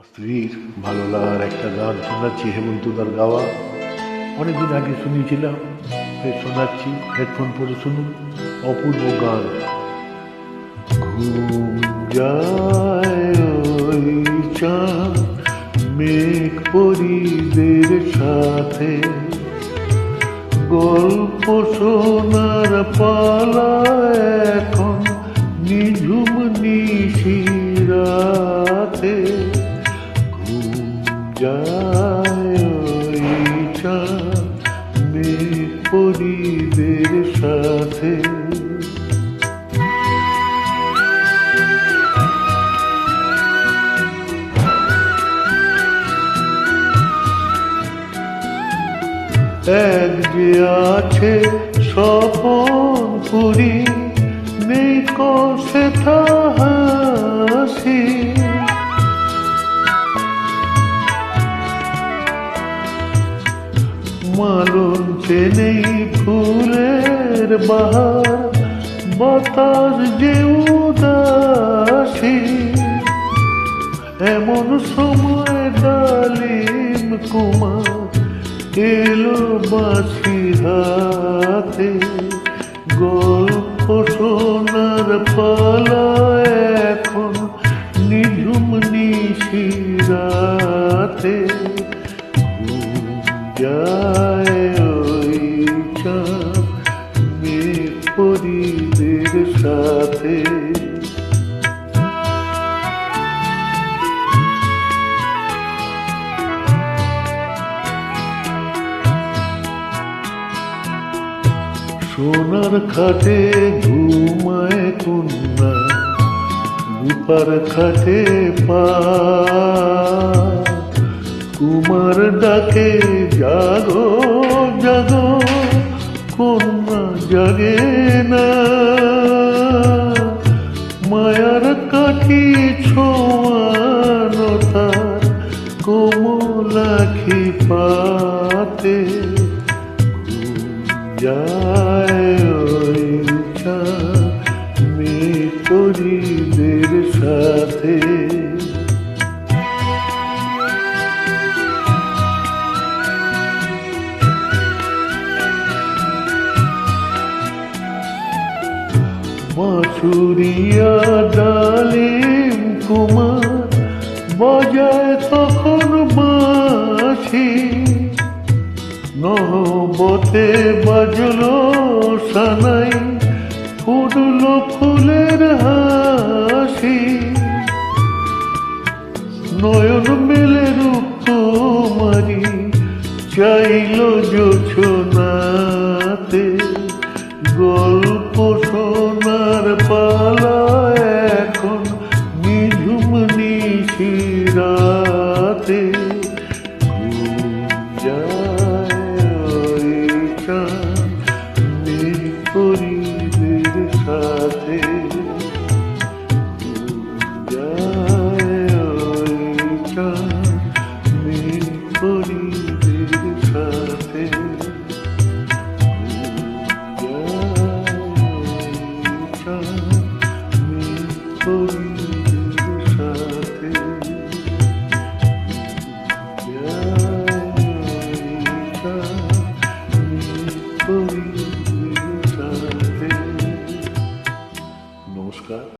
স্ত্রীর ভালো লাগার একটা গান শোনাচ্ছি, হেমন্তদার গাওয়া। অনেকদিন আগে শুনিয়েছিলাম, ফের শোনাচ্ছি, হেডফোন পরে শুনুন। অপূর্ব গান। ঘুম যায় ওই চাঁদ মেঘ পরিদের সাথে, গল্প শোনার পালা এখন নিঝুম নিশিরাতে। ঘুম যায় ওই চাঁদ মেঘ পরিদের সাথে। এক যে আছে স্বপন পুরী, নেই কষে হাসি। মালন চেনেই ফুলের বাহার, বাতাস যে উদাসী। এমন সময় ডালিম কুমার এলো বাঁশি হাতে, গল্প শোনার পালা এখন নিঝুম নিশিরাতে। ঘুম যায় ওই চাঁদ মেঘ পরিদের সাথে। সোনার খাটে ঘুমায় কন্যা, রূপার খাটে পা। কুমার ডাকে জাগো জাগো, কন্যা জাগে না। মায়ার কাঠি ছোঁয়ানো তার কোমলাখি পাতে। যায় ওই চাঁদ মেঘ পরিদের সাথে। বাঁশুরিয়া ডালিম কুমার বাজায় তখন বাঁশি। নহবতে বাজলো সানাই, ফুটলো ফুলের হাসি। নয়ন মেলে রূপ তোমারি, চাইল জোছনাতে। গল্প শোনার পালা এখন নিঝুম নিশিরাতে। ঘুম যায় ওই চাঁদ মেঘ পরিদের সাথে। ঘুম যায় ওই চাঁদ মেঘ পরিদের সাথে। ঘুম যায় ওই চাঁদ মেঘ পরিদের